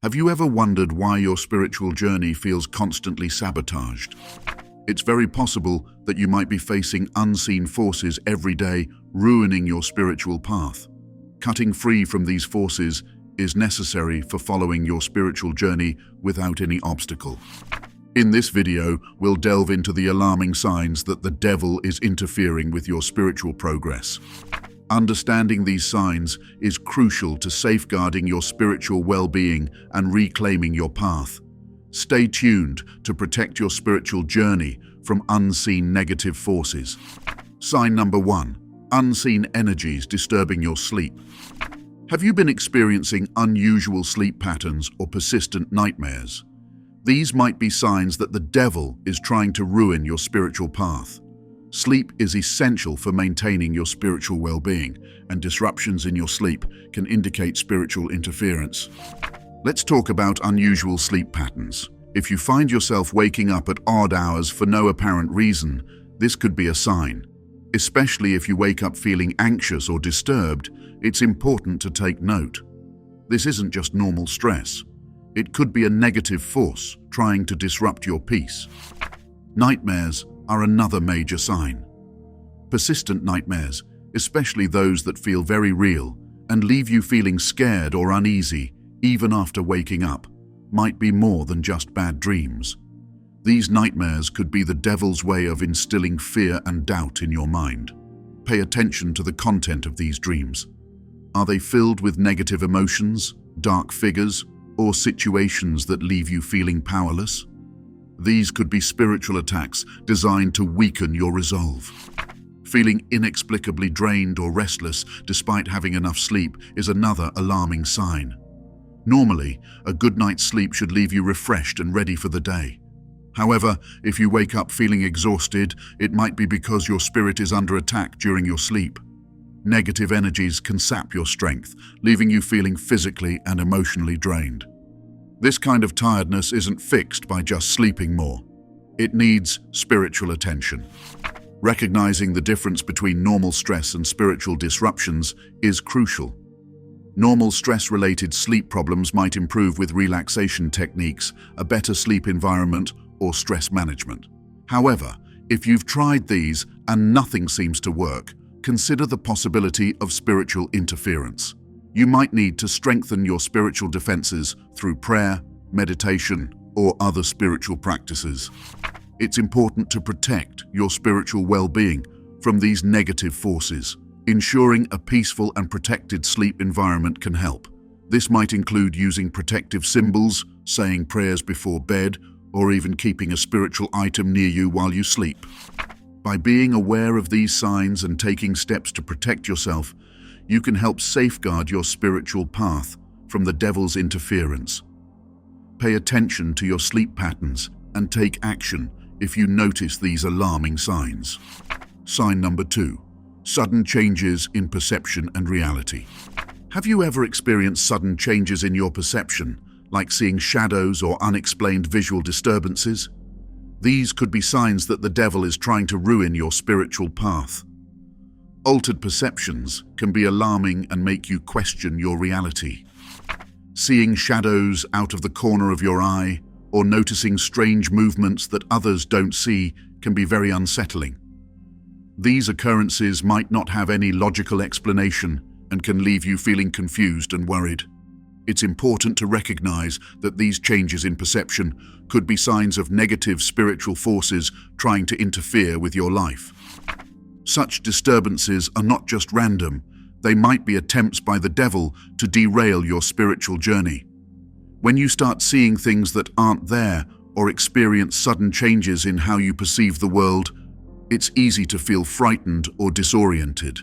Have you ever wondered why your spiritual journey feels constantly sabotaged? It's very possible that you might be facing unseen forces every day, ruining your spiritual path. Cutting free from these forces is necessary for following your spiritual journey without any obstacle. In this video, we'll delve into the alarming signs that the devil is interfering with your spiritual progress. Understanding these signs is crucial to safeguarding your spiritual well-being and reclaiming your path. Stay tuned to protect your spiritual journey from unseen negative forces. Sign number 1. Unseen energies disturbing your sleep. Have you been experiencing unusual sleep patterns or persistent nightmares? These might be signs that the devil is trying to ruin your spiritual path. Sleep is essential for maintaining your spiritual well-being, and disruptions in your sleep can indicate spiritual interference. Let's talk about unusual sleep patterns. If you find yourself waking up at odd hours for no apparent reason, this could be a sign. Especially if you wake up feeling anxious or disturbed, it's important to take note. This isn't just normal stress. It could be a negative force trying to disrupt your peace. Nightmares are another major sign. Persistent nightmares, especially those that feel very real and leave you feeling scared or uneasy even after waking up, might be more than just bad dreams. These nightmares could be the devil's way of instilling fear and doubt in your mind. Pay attention to the content of these dreams. Are they filled with negative emotions, dark figures, or situations that leave you feeling powerless? These could be spiritual attacks designed to weaken your resolve. Feeling inexplicably drained or restless despite having enough sleep is another alarming sign. Normally, a good night's sleep should leave you refreshed and ready for the day. However, if you wake up feeling exhausted, it might be because your spirit is under attack during your sleep. Negative energies can sap your strength, leaving you feeling physically and emotionally drained. This kind of tiredness isn't fixed by just sleeping more. It needs spiritual attention. Recognizing the difference between normal stress and spiritual disruptions is crucial. Normal stress-related sleep problems might improve with relaxation techniques, a better sleep environment, or stress management. However, if you've tried these and nothing seems to work, consider the possibility of spiritual interference. You might need to strengthen your spiritual defenses through prayer, meditation, or other spiritual practices. It's important to protect your spiritual well-being from these negative forces. Ensuring a peaceful and protected sleep environment can help. This might include using protective symbols, saying prayers before bed, or even keeping a spiritual item near you while you sleep. By being aware of these signs and taking steps to protect yourself, you can help safeguard your spiritual path from the devil's interference. Pay attention to your sleep patterns and take action if you notice these alarming signs. Sign number 2. Sudden changes in perception and reality. Have you ever experienced sudden changes in your perception, like seeing shadows or unexplained visual disturbances? These could be signs that the devil is trying to ruin your spiritual path. Altered perceptions can be alarming and make you question your reality. Seeing shadows out of the corner of your eye or noticing strange movements that others don't see can be very unsettling. These occurrences might not have any logical explanation and can leave you feeling confused and worried. It's important to recognize that these changes in perception could be signs of negative spiritual forces trying to interfere with your life. Such disturbances are not just random, they might be attempts by the devil to derail your spiritual journey. When you start seeing things that aren't there or experience sudden changes in how you perceive the world, it's easy to feel frightened or disoriented.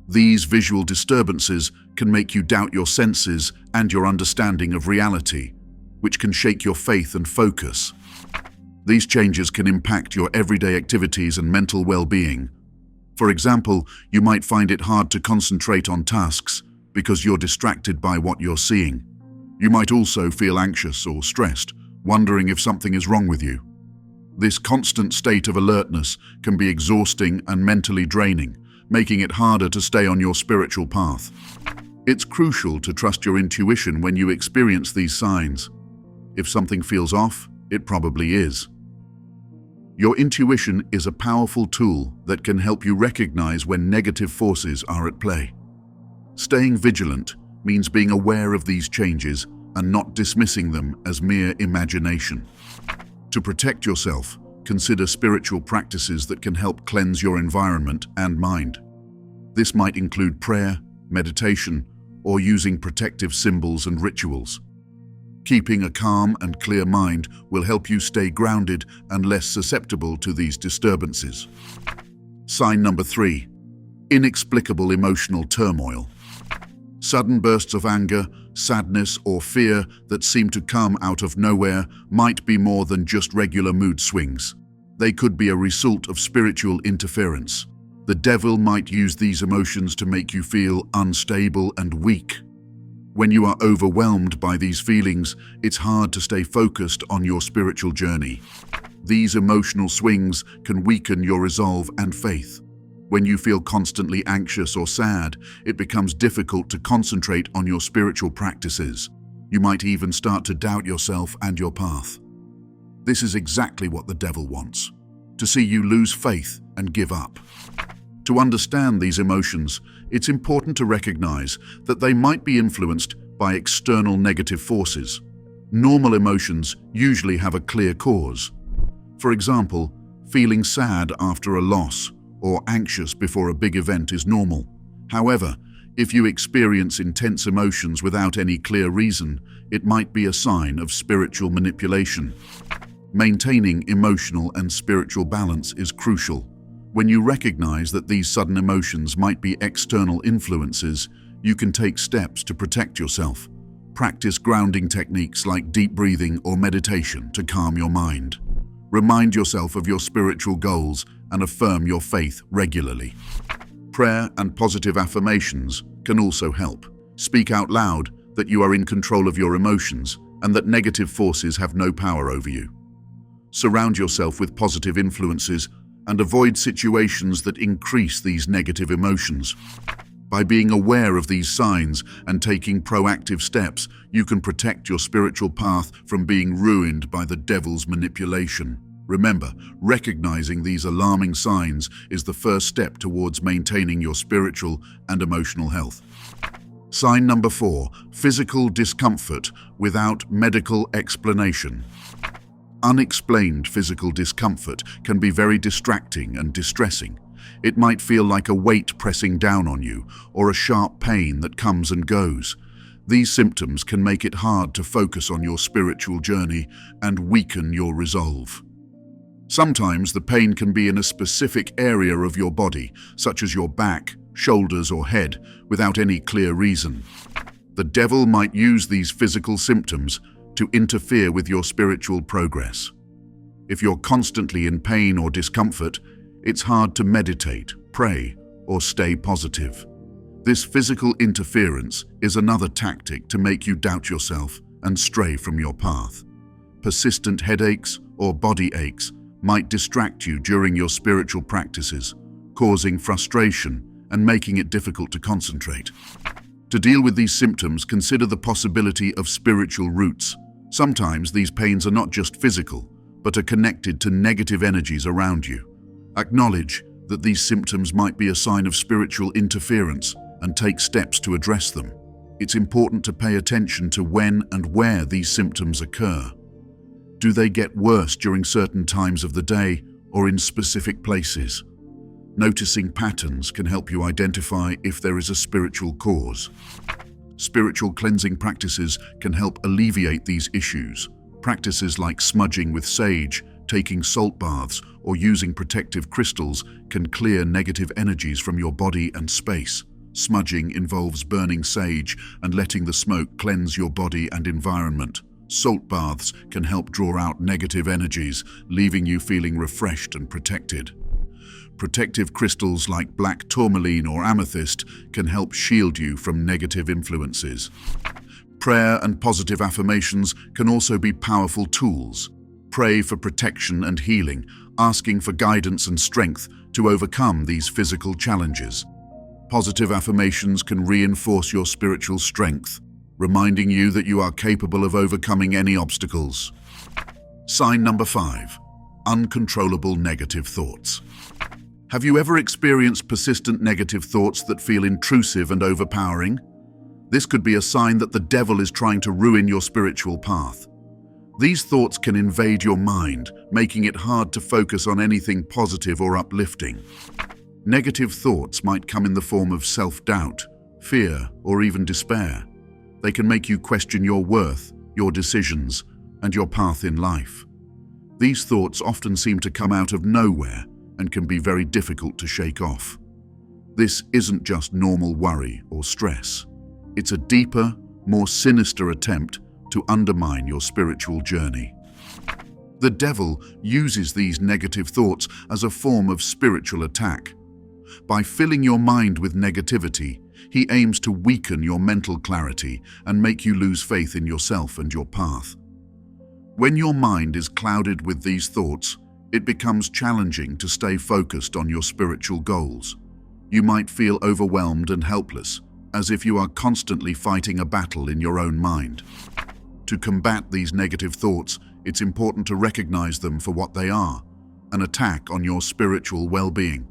These visual disturbances can make you doubt your senses and your understanding of reality, which can shake your faith and focus. These changes can impact your everyday activities and mental well-being. For example, you might find it hard to concentrate on tasks because you're distracted by what you're seeing. You might also feel anxious or stressed, wondering if something is wrong with you. This constant state of alertness can be exhausting and mentally draining, making it harder to stay on your spiritual path. It's crucial to trust your intuition when you experience these signs. If something feels off, it probably is. Your intuition is a powerful tool that can help you recognize when negative forces are at play. Staying vigilant means being aware of these changes and not dismissing them as mere imagination. To protect yourself, consider spiritual practices that can help cleanse your environment and mind. This might include prayer, meditation, or using protective symbols and rituals. Keeping a calm and clear mind will help you stay grounded and less susceptible to these disturbances. Sign number 3. Inexplicable emotional turmoil. Sudden bursts of anger, sadness, or fear that seem to come out of nowhere might be more than just regular mood swings. They could be a result of spiritual interference. The devil might use these emotions to make you feel unstable and weak. When you are overwhelmed by these feelings, it's hard to stay focused on your spiritual journey. These emotional swings can weaken your resolve and faith. When you feel constantly anxious or sad, it becomes difficult to concentrate on your spiritual practices. You might even start to doubt yourself and your path. This is exactly what the devil wants, to see you lose faith and give up. To understand these emotions, it's important to recognize that they might be influenced by external negative forces. Normal emotions usually have a clear cause. For example, feeling sad after a loss or anxious before a big event is normal. However, if you experience intense emotions without any clear reason, it might be a sign of spiritual manipulation. Maintaining emotional and spiritual balance is crucial. When you recognize that these sudden emotions might be external influences, you can take steps to protect yourself. Practice grounding techniques like deep breathing or meditation to calm your mind. Remind yourself of your spiritual goals and affirm your faith regularly. Prayer and positive affirmations can also help. Speak out loud that you are in control of your emotions and that negative forces have no power over you. Surround yourself with positive influences and avoid situations that increase these negative emotions. By being aware of these signs and taking proactive steps, you can protect your spiritual path from being ruined by the devil's manipulation. Remember, recognizing these alarming signs is the first step towards maintaining your spiritual and emotional health. Sign number 4, physical discomfort without medical explanation. Unexplained physical discomfort can be very distracting and distressing. It might feel like a weight pressing down on you or a sharp pain that comes and goes. These symptoms can make it hard to focus on your spiritual journey and weaken your resolve. Sometimes the pain can be in a specific area of your body, such as your back, shoulders, or head, without any clear reason. The devil might use these physical symptoms to interfere with your spiritual progress. If you're constantly in pain or discomfort, it's hard to meditate, pray, or stay positive. This physical interference is another tactic to make you doubt yourself and stray from your path. Persistent headaches or body aches might distract you during your spiritual practices, causing frustration and making it difficult to concentrate. To deal with these symptoms, consider the possibility of spiritual roots. Sometimes these pains are not just physical, but are connected to negative energies around you. Acknowledge that these symptoms might be a sign of spiritual interference and take steps to address them. It's important to pay attention to when and where these symptoms occur. Do they get worse during certain times of the day or in specific places? Noticing patterns can help you identify if there is a spiritual cause. Spiritual cleansing practices can help alleviate these issues. Practices like smudging with sage, taking salt baths, or using protective crystals can clear negative energies from your body and space. Smudging involves burning sage and letting the smoke cleanse your body and environment. Salt baths can help draw out negative energies, leaving you feeling refreshed and protected. Protective crystals like black tourmaline or amethyst can help shield you from negative influences. Prayer and positive affirmations can also be powerful tools. Pray for protection and healing, asking for guidance and strength to overcome these physical challenges. Positive affirmations can reinforce your spiritual strength, reminding you that you are capable of overcoming any obstacles. Sign number 5. Uncontrollable negative thoughts. Have you ever experienced persistent negative thoughts that feel intrusive and overpowering? This could be a sign that the devil is trying to ruin your spiritual path. These thoughts can invade your mind, making it hard to focus on anything positive or uplifting. Negative thoughts might come in the form of self-doubt, fear, or even despair. They can make you question your worth, your decisions, and your path in life. These thoughts often seem to come out of nowhere and can be very difficult to shake off. This isn't just normal worry or stress. It's a deeper, more sinister attempt to undermine your spiritual journey. The devil uses these negative thoughts as a form of spiritual attack. By filling your mind with negativity, he aims to weaken your mental clarity and make you lose faith in yourself and your path. When your mind is clouded with these thoughts, it becomes challenging to stay focused on your spiritual goals. You might feel overwhelmed and helpless, as if you are constantly fighting a battle in your own mind. To combat these negative thoughts, it's important to recognize them for what they are, an attack on your spiritual well-being.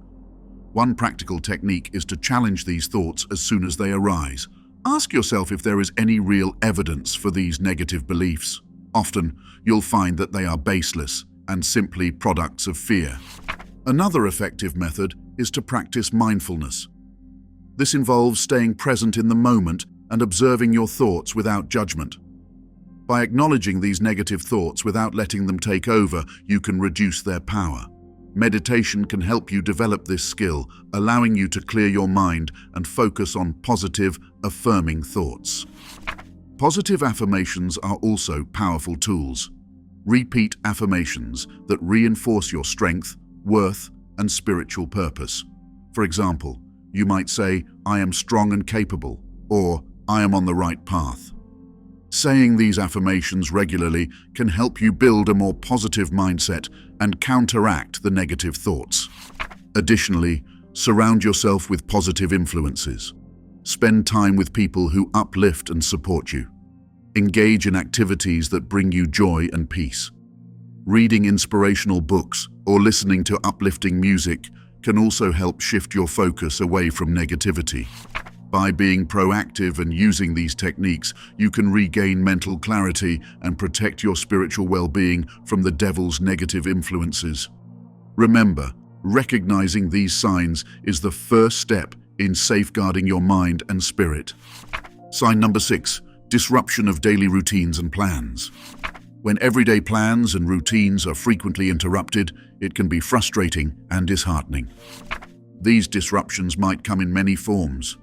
One practical technique is to challenge these thoughts as soon as they arise. Ask yourself if there is any real evidence for these negative beliefs. Often, you'll find that they are baseless and simply products of fear. Another effective method is to practice mindfulness. This involves staying present in the moment and observing your thoughts without judgment. By acknowledging these negative thoughts without letting them take over, you can reduce their power. Meditation can help you develop this skill, allowing you to clear your mind and focus on positive, affirming thoughts. Positive affirmations are also powerful tools. Repeat affirmations that reinforce your strength, worth, and spiritual purpose. For example, you might say, "I am strong and capable," or "I am on the right path." Saying these affirmations regularly can help you build a more positive mindset and counteract the negative thoughts. Additionally, surround yourself with positive influences. Spend time with people who uplift and support you. Engage in activities that bring you joy and peace. Reading inspirational books or listening to uplifting music can also help shift your focus away from negativity. By being proactive and using these techniques, you can regain mental clarity and protect your spiritual well-being from the devil's negative influences. Remember, recognizing these signs is the first step in safeguarding your mind and spirit. Sign number 6, disruption of daily routines and plans. When everyday plans and routines are frequently interrupted, it can be frustrating and disheartening. These disruptions might come in many forms.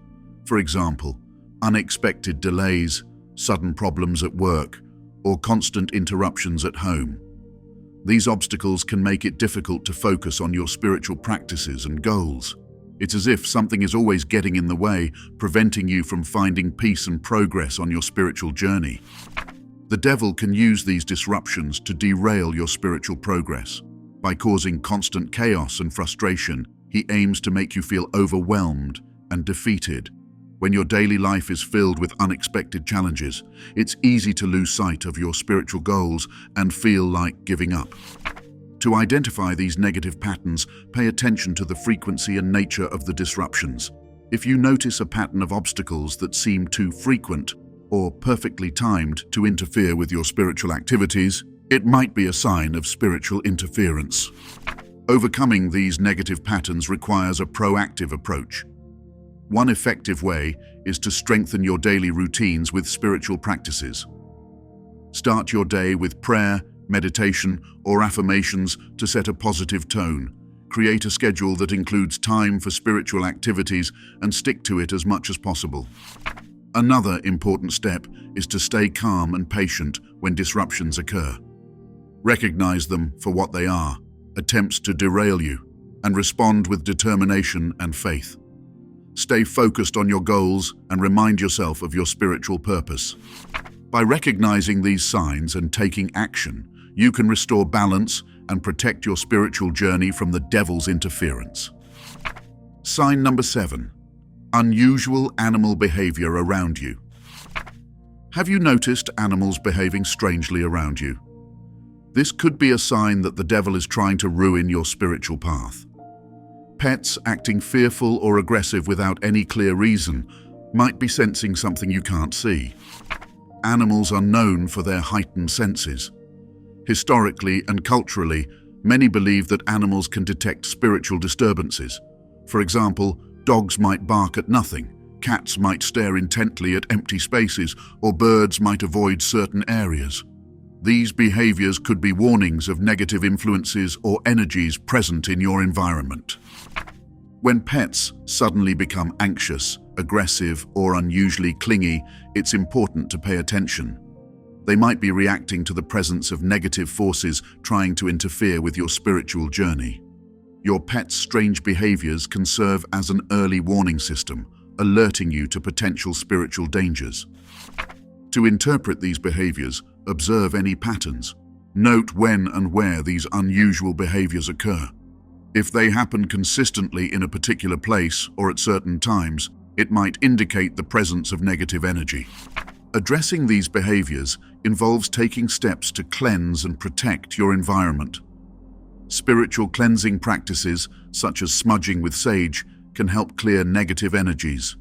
For example, unexpected delays, sudden problems at work, or constant interruptions at home. These obstacles can make it difficult to focus on your spiritual practices and goals. It's as if something is always getting in the way, preventing you from finding peace and progress on your spiritual journey. The devil can use these disruptions to derail your spiritual progress. By causing constant chaos and frustration, he aims to make you feel overwhelmed and defeated. When your daily life is filled with unexpected challenges, it's easy to lose sight of your spiritual goals and feel like giving up. To identify these negative patterns, pay attention to the frequency and nature of the disruptions. If you notice a pattern of obstacles that seem too frequent or perfectly timed to interfere with your spiritual activities, it might be a sign of spiritual interference. Overcoming these negative patterns requires a proactive approach. One effective way is to strengthen your daily routines with spiritual practices. Start your day with prayer, meditation, or affirmations to set a positive tone. Create a schedule that includes time for spiritual activities and stick to it as much as possible. Another important step is to stay calm and patient when disruptions occur. Recognize them for what they are, attempts to derail you, and respond with determination and faith. Stay focused on your goals and remind yourself of your spiritual purpose. By recognizing these signs and taking action, you can restore balance and protect your spiritual journey from the devil's interference. Sign number 7, Unusual animal behavior around you. Have you noticed animals behaving strangely around you? This could be a sign that the devil is trying to ruin your spiritual path. Pets acting fearful or aggressive without any clear reason might be sensing something you can't see. Animals are known for their heightened senses. Historically and culturally, many believe that animals can detect spiritual disturbances. For example, dogs might bark at nothing, cats might stare intently at empty spaces, or birds might avoid certain areas. These behaviors could be warnings of negative influences or energies present in your environment. When pets suddenly become anxious, aggressive, or unusually clingy, it's important to pay attention. They might be reacting to the presence of negative forces trying to interfere with your spiritual journey. Your pet's strange behaviors can serve as an early warning system, alerting you to potential spiritual dangers. To interpret these behaviors, observe any patterns. Note when and where these unusual behaviors occur. If they happen consistently in a particular place or at certain times, it might indicate the presence of negative energy. Addressing these behaviors involves taking steps to cleanse and protect your environment. Spiritual cleansing practices, such as smudging with sage, can help clear negative energies.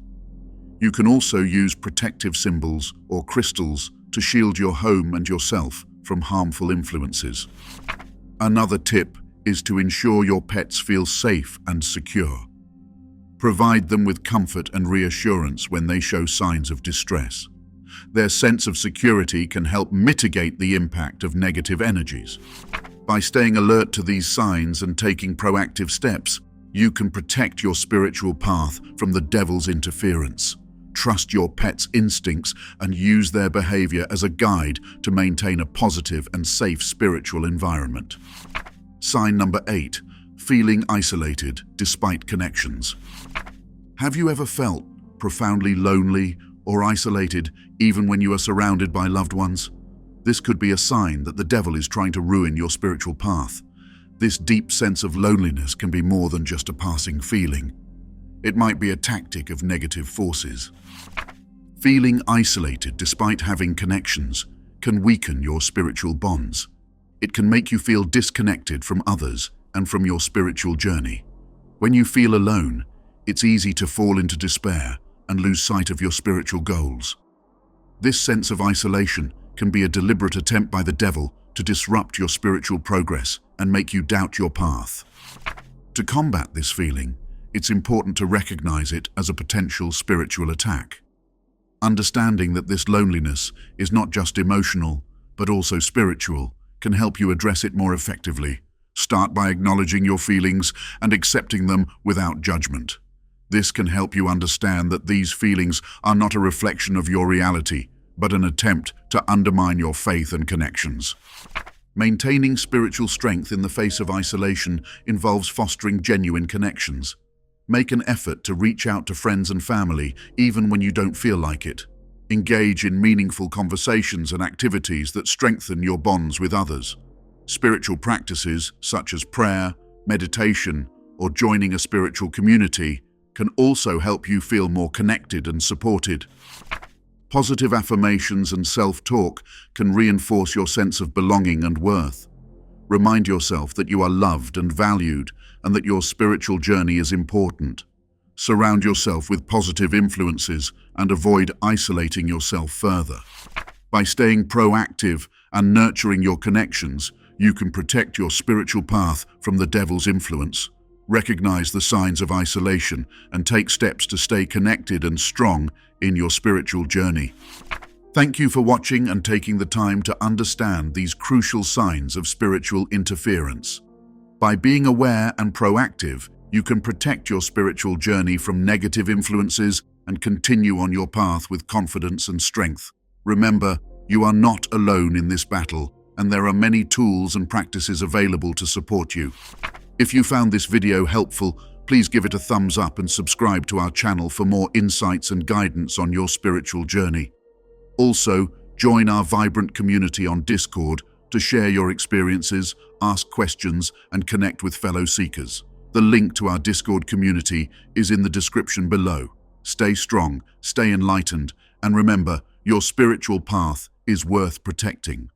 You can also use protective symbols or crystals to shield your home and yourself from harmful influences. Another tip is to ensure your pets feel safe and secure. Provide them with comfort and reassurance when they show signs of distress. Their sense of security can help mitigate the impact of negative energies. By staying alert to these signs and taking proactive steps, you can protect your spiritual path from the devil's interference. Trust your pet's instincts and use their behavior as a guide to maintain a positive and safe spiritual environment. Sign number 8, feeling isolated despite connections. Have you ever felt profoundly lonely or isolated even when you are surrounded by loved ones? This could be a sign that the devil is trying to ruin your spiritual path. This deep sense of loneliness can be more than just a passing feeling. It might be a tactic of negative forces. Feeling isolated despite having connections can weaken your spiritual bonds. It can make you feel disconnected from others and from your spiritual journey. When you feel alone, it's easy to fall into despair and lose sight of your spiritual goals. This sense of isolation can be a deliberate attempt by the devil to disrupt your spiritual progress and make you doubt your path. To combat this feeling, it's important to recognize it as a potential spiritual attack. Understanding that this loneliness is not just emotional, but also spiritual, can help you address it more effectively. Start by acknowledging your feelings and accepting them without judgment. This can help you understand that these feelings are not a reflection of your reality, but an attempt to undermine your faith and connections. Maintaining spiritual strength in the face of isolation involves fostering genuine connections. Make an effort to reach out to friends and family, even when you don't feel like it. Engage in meaningful conversations and activities that strengthen your bonds with others. Spiritual practices, such as prayer, meditation, or joining a spiritual community, can also help you feel more connected and supported. Positive affirmations and self-talk can reinforce your sense of belonging and worth. Remind yourself that you are loved and valued, and that your spiritual journey is important. Surround yourself with positive influences and avoid isolating yourself further. By staying proactive and nurturing your connections, you can protect your spiritual path from the devil's influence. Recognize the signs of isolation and take steps to stay connected and strong in your spiritual journey. Thank you for watching and taking the time to understand these crucial signs of spiritual interference. By being aware and proactive, you can protect your spiritual journey from negative influences and continue on your path with confidence and strength. Remember, you are not alone in this battle, and there are many tools and practices available to support you. If you found this video helpful, please give it a thumbs up and subscribe to our channel for more insights and guidance on your spiritual journey. Also, join our vibrant community on Discord to share your experiences, ask questions, and connect with fellow seekers. The link to our Discord community is in the description below. Stay strong, stay enlightened, and remember, your spiritual path is worth protecting.